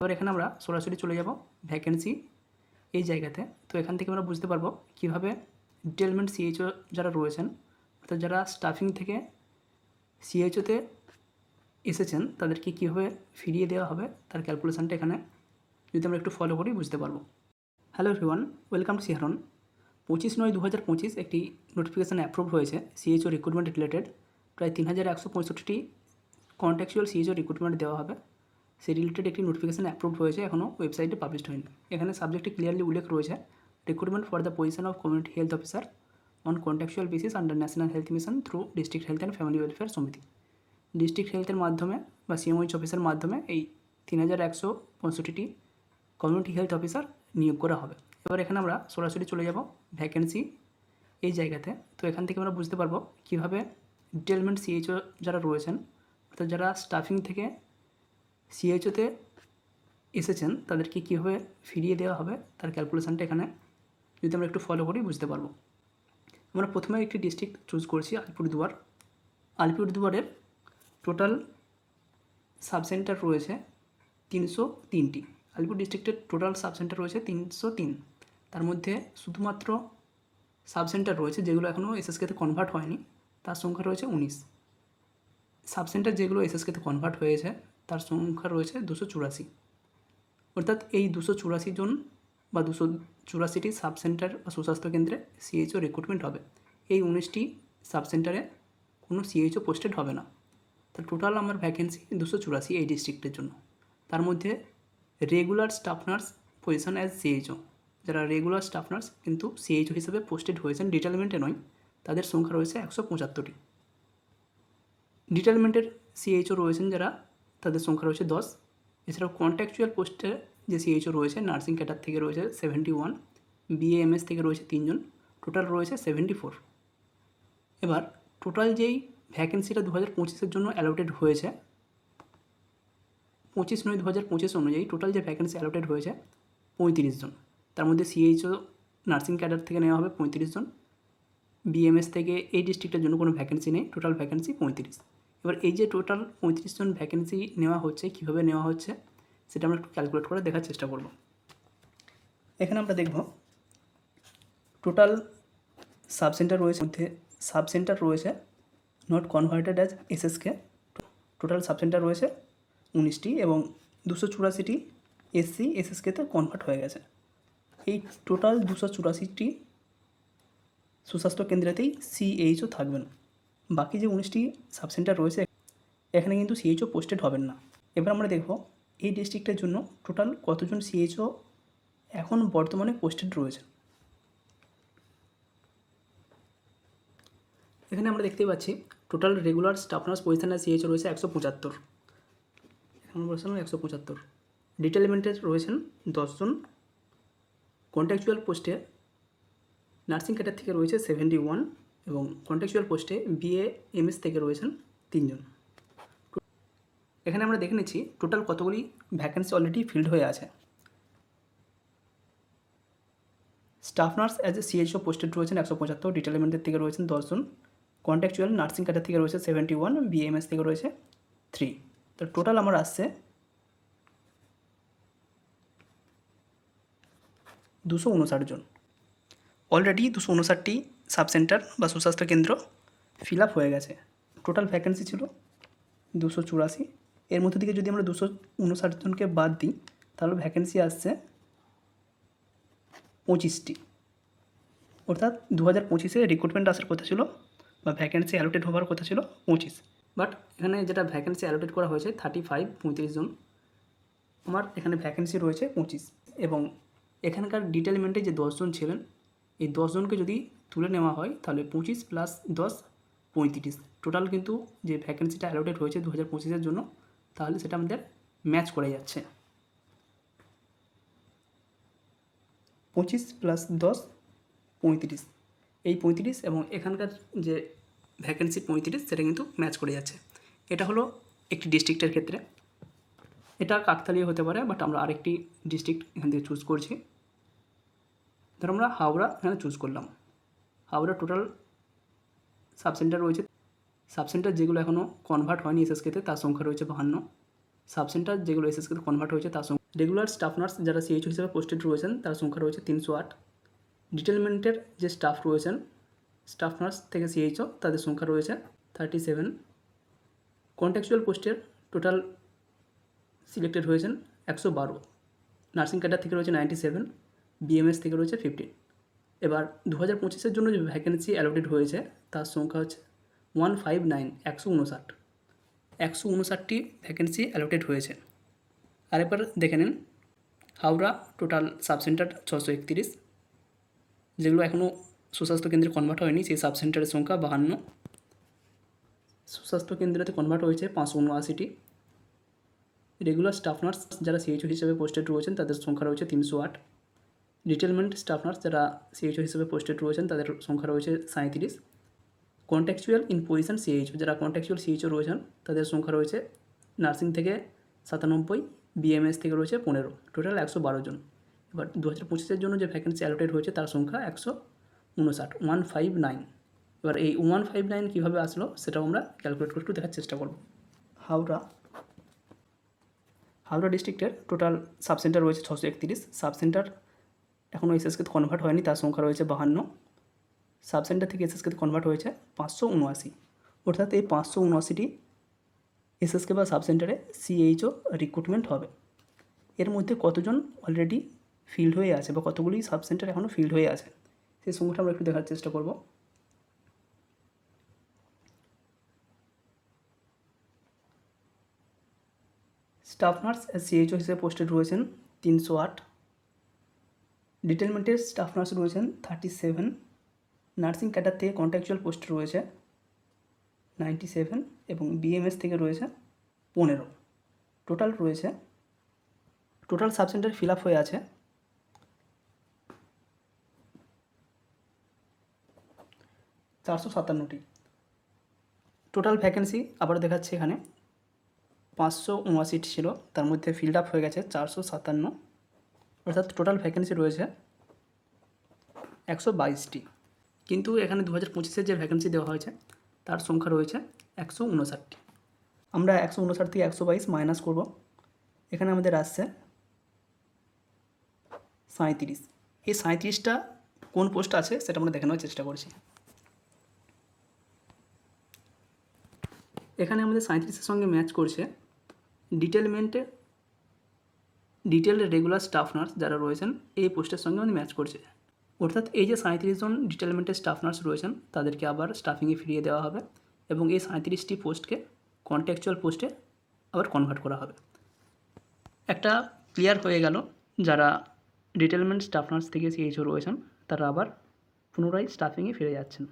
এবার এখানে আমরা সরাসরি চলে যাব ভ্যাকেন্সি এই জায়গাতে। তো এখান থেকে আমরা বুঝতে পারবো কীভাবে ডিটেলমেন্ট সিএইচও যারা রয়েছেন, অর্থাৎ যারা স্টাফিং থেকে সিএইচওতে এসেছেন তাদেরকে কীভাবে ফিরিয়ে দেওয়া হবে তার ক্যালকুলেশানটা এখানে যদি আমরা একটু ফলো করি বুঝতে পারবো। হ্যালো এভরিওয়ান, ওয়েলকাম টু শিহরণ। 25/9/2025 একটি নোটিফিকেশান অ্যাপ্রুভ হয়েছে সিএইচও রিক্রুটমেন্ট রিলেটেড। প্রায় 3165টি কন্ট্যাকচুয়াল সিএইচও রিক্রুটমেন্ট দেওয়া হবে। সেই রিলেটেড একটি নোটিফিকেশান অ্যাপ্রুভ হয়েছে, এখনও ওয়েবসাইটে পাবলিশ হয়নি। এখানে সাবজেক্টে ক্লিয়ারলি উল্লেখ রয়েছে recruitment for the position of community health officer on contractual basis under national health mission through district health and family welfare সমিতি। ডিস্ট্রিক্ট হেলথের মাধ্যমে বা সিএমওএইচ অফিসের মাধ্যমে এই 3165টি কমিউনিটি হেলথ অফিসার নিয়োগ করা হবে। এবার এখানে আমরা সরাসরি চলে যাব ভ্যাকেন্সি এই জায়গাতে। তো এখান থেকে আমরা বুঝতে পারবো কীভাবে ডিটেলমেন্ট সিএইচও যারা রয়েছেন, অর্থাৎ যারা স্টাফিং থেকে সিএইচওতে এসেছেন তাদেরকে কীভাবে ফিরিয়ে দেওয়া হবে তার ক্যালকুলেশানটা এখানে যদি আমরা একটু ফলো করি বুঝতে পারবো। আমরা প্রথমে একটি ডিস্ট্রিক্ট চুজ করছি আলিপুরদুয়ার। আলিপুরদুয়ারের টোটাল সাবসেন্টার রয়েছে 303টি। আলিপুর ডিস্ট্রিক্টের টোটাল সাবসেন্টার রয়েছে 303। তার মধ্যে শুধুমাত্র সাবসেন্টার রয়েছে যেগুলো এখনও এসএসকেতে কনভার্ট হয়নি, তার সংখ্যা রয়েছে 19। সাবসেন্টার যেগুলো এসএসকেতে কনভার্ট হয়েছে তার সংখ্যা রয়েছে 284। অর্থাৎ এই 284 জন বা 284টি সাবসেন্টার বা সুস্বাস্থ্য কেন্দ্রে সিএইচও রিক্রুটমেন্ট হবে। এই 19টি সাবসেন্টারে কোনো সিএইচও পোস্টেড হবে না। তার টোটাল আমার ভ্যাকেন্সি 284 এই ডিস্ট্রিক্টের জন্য। তার মধ্যে regular staff nurse position as CHO, যারা রেগুলার স্টাফ নার্স কিন্তু সিএইচও হিসেবে পোস্টেড হয়েছেন, ডিটেলমেন্টে নয়, তাদের সংখ্যা রয়েছে 175টি। ডিটেলমেন্টের সিএইচও রয়েছেন যারা, তাদের সংখ্যা রয়েছে 10। এছাড়াও কন্ট্যাকচুয়াল পোস্টে যে সিএইচও রয়েছে নার্সিং ক্যাডার থেকে রয়েছে 71, বিএএমএস থেকে রয়েছে 3 জন, টোটাল রয়েছে 74। এবার টোটাল যেই ভ্যাকেন্সিটা 2025-এর জন্য অ্যালোটেড হয়েছে 25/9/2025 অনুযায়ী টোটাল যে ভ্যাকেন্সি অ্যালোটেড হয়েছে 35 জন। তার মধ্যে সিএইচও নার্সিং ক্যাডার থেকে নেওয়া হবে 35 জন, বিএমএস থেকে এই ডিস্ট্রিক্টের জন্য কোনো ভ্যাকেন্সি নেই, টোটাল ভ্যাকেন্সি 35। এবার এই যে টোটাল 35 জন ভ্যাকেন্সি নেওয়া হচ্ছে, কীভাবে নেওয়া হচ্ছে সেটা আমরা একটু ক্যালকুলেট করে দেখার চেষ্টা করব। এখানে আমরা দেখব টোটাল সাবসেন্টার রয়েছে, মধ্যে সাবসেন্টার রয়েছে not converted as SSK. Total sub centre রয়েছে 19টি এবং 284টি এসসি এসএসকেতে কনভার্ট হয়ে গেছে। এই টোটাল 284টি সুস্বাস্থ্য কেন্দ্রেতেই সিএইচও থাকবেন। বাকি যে 19টি সাবসেন্টার রয়েছে এখানে কিন্তু সিএইচও পোস্টেড হবেন না। এবার আমরা দেখব এই ডিস্ট্রিক্টের জন্য টোটাল কতজন সিএইচও এখন বর্তমানে পোস্টেড রয়েছে। এখানে আমরা দেখতেই পাচ্ছি টোটাল রেগুলার স্টাফ নার্স পজিশনে সিএইচও রয়েছে 175। এখন বলছিলাম 175। ডিটেলমেন্টে রয়েছেন 10 জন। কন্ট্যাকচুয়াল পোস্টে নার্সিং ক্যাডার থেকে রয়েছে 71 এবং কন্ট্যাকচুয়াল পোস্টে বিএএমএস থেকে রয়েছেন 3 জন। এখানে আমরা দেখে নিচ্ছি টোটাল কতগুলি ভ্যাকেন্সি অলরেডি ফিল্ড হয়ে আছে। Staff nurse as a CHO posted রয়েছেন 175, ডিটেলমেন্টের থেকে রয়েছেন 10 জন, কন্ট্যাকচুয়াল নার্সিং ক্যাডার থেকে রয়েছে 71, বিএমএস থেকে রয়েছে 3। তো টোটাল আমার আসছে 259 জন। অলরেডি 259টি সাবসেন্টার বা সুস্বাস্থ্য কেন্দ্র ফিল আপ হয়ে গেছে। টোটাল ভ্যাকেন্সি ছিল 284। এর মধ্যে থেকে যদি আমরা 259 জনকে বাদ দিই তাহলে ভ্যাকেন্সি আসছে 25টি। অর্থাৎ 2025-এ রিক্রুটমেন্ট আসার কথা ছিল বা ভ্যাকেন্সি অ্যালোটেড হওয়ার কথা ছিল 25। বাট এখানে যেটা ভ্যাকেন্সি অ্যালোটেড করা হয়েছে 35 জন। আমার এখানে ভ্যাকেন্সি রয়েছে 25 এবং এখানকার ডিটেলমেন্টে যে 10 জন ছিলেন এই 10 জনকে যদি তুলে নেওয়া হয় তাহলে 25 + 10 35। টোটাল কিন্তু যে ভ্যাকেন্সিটা অ্যালোটেড হয়েছে 2025-এর জন্য তাহলে সেটা আমাদের ম্যাচ করে যাচ্ছে। 25 + 10 35। এই 35 এবং এখানকার যে ভ্যাকেন্সি 35 সেটা কিন্তু ম্যাচ করে যাচ্ছে। এটা হলো একটি ডিস্ট্রিক্টের ক্ষেত্রে। এটা কাকতালীয় হতে পারে, বাট আমরা আরেকটি ডিস্ট্রিক্ট এখান থেকে চুজ করছি। ধর আমরা হাওড়া এখানে চুজ করলাম। হাওড়া টোটাল সাবসেন্টার রয়েছে, সাবসেন্টার যেগুলো এখনও কনভার্ট হয়নি এসএসকেতে তার সংখ্যা রয়েছে 52। সাবসেন্টার যেগুলো এসএসকেতে কনভার্ট হয়েছে তার সংখ্যা রেগুলার স্টাফ নার্স যারা সিএইচও হিসেবে পোস্টেড রয়েছেন তার সংখ্যা রয়েছে 308। ডিটেলমেন্টের যে স্টাফ রয়েছেন স্টাফ নার্স থেকে সিএইচও তাদের সংখ্যা রয়েছে 37। কন্ট্যাকচুয়াল পোস্টের টোটাল সিলেক্টেড হয়েছেন 112। নার্সিং ক্যাডার থেকে রয়েছে 97, বিএমএস থেকে রয়েছে 15। এবার 2025-এর জন্য যে ভ্যাকেন্সি অ্যালোটেড হয়েছে তার সংখ্যা হচ্ছে 159, 159। 159টি ভ্যাকেন্সি অ্যালোটেড হয়েছে। আরেকবার দেখে নিন, হাওড়া টোটাল সাবসেন্টার 631, যেগুলো এখনও সুস্বাস্থ্য কেন্দ্রে কনভার্ট হয়নি সেই সাবসেন্টারের সংখ্যা 52। সুস্বাস্থ্য কেন্দ্রতে কনভার্ট হয়েছে 579টি। রেগুলার স্টাফ নার্স যারা সিএইচও হিসেবে পোস্টেড রয়েছেন তাদের সংখ্যা রয়েছে 308। ডিটেলমেন্ট স্টাফ নার্স যারা সিএইচও হিসেবে পোস্টেড রয়েছেন তাদের সংখ্যা রয়েছে 37। কন্ট্যাকচুয়াল ইন পজিশন সিএইচও যারা কন্ট্যাকচুয়াল সিএইচও রয়েছেন তাদের সংখ্যা রয়েছে নার্সিং থেকে 97, বিএমএস থেকে রয়েছে 15, টোটাল 112 জন। এবার 2025-এর জন্য যে ভ্যাকেন্সি অ্যালোটেড হয়েছে তার সংখ্যা 159, 159। এবার এই 159 কীভাবে আসলো সেটাও আমরা ক্যালকুলেট করে একটু দেখার চেষ্টা করব। হাওড়া ডিস্ট্রিক্টের টোটাল সাবসেন্টার রয়েছে 631। সাবসেন্টার এখনও এসএসকেতে কনভার্ট হয়নি, তার সংখ্যা রয়েছে 52। সাবসেন্টার থেকে এসএসকেতে কনভার্ট হয়েছে 579। অর্থাৎ এই 579টি এসএসকে বা সাবসেন্টারে সিএইচও রিক্রুটমেন্ট হবে। এর মধ্যে কতজন অলরেডি ফিল্ড হয়ে আছে বা কতগুলি সাবসেন্টার এখনও ফিল্ড হয়ে আছে সেই সংখ্যাটা আমরা একটু দেখার চেষ্টা করব। স্টাফ নার্স সিএইচও হিসেবে পোস্টেড রয়েছেন 308। ডিটেলমেন্টের স্টাফ নার্স রয়েছেন 37। নার্সিং ক্যাডার থেকে কন্ট্যাকচুয়াল পোস্ট রয়েছে 97 এবং বিএমএস থেকে রয়েছে 15। টোটাল সাবসেন্টার ফিল আপ হয়ে আছে 457টি। টোটাল ভ্যাকেন্সি আবার দেখাচ্ছে এখানে 579 ছিল, তার মধ্যে ফিল্ড আপ হয়ে গেছে 457, অর্থাৎ টোটাল ভ্যাকেন্সি রয়েছে 122টি। কিন্তু এখানে 2025-এর যে ভ্যাকেন্সি দেওয়া হয়েছে তার সংখ্যা রয়েছে 159টি। আমরা 159 থেকে 122 মাইনাস করব, এখানে আমাদের আসছে 37। এই 37টা কোন পোস্ট আছে সেটা আমরা দেখানোর চেষ্টা করছি। এখানে আমাদের 37-এর সঙ্গে ম্যাচ করছে ডিটেলড রেগুলার স্টাফ নার্স যারা রয়েছেন এই পোস্টের সঙ্গে আমাদের ম্যাচ করছে। অর্থাৎ এই যে 37 জন ডিটেলমেন্টের স্টাফ নার্স রয়েছেন তাদেরকে আবার স্টাফিংয়ে ফিরিয়ে দেওয়া হবে এবং এই 37টি পোস্টকে কন্ট্যাকচুয়াল পোস্টে আবার কনভার্ট করা হবে। একটা ক্লিয়ার হয়ে গেল, যারা ডিটেলমেন্ট স্টাফ নার্স থেকে সিএইচও রয়েছেন তারা আবার পুনরায় স্টাফিংয়ে ফিরে যাচ্ছেন।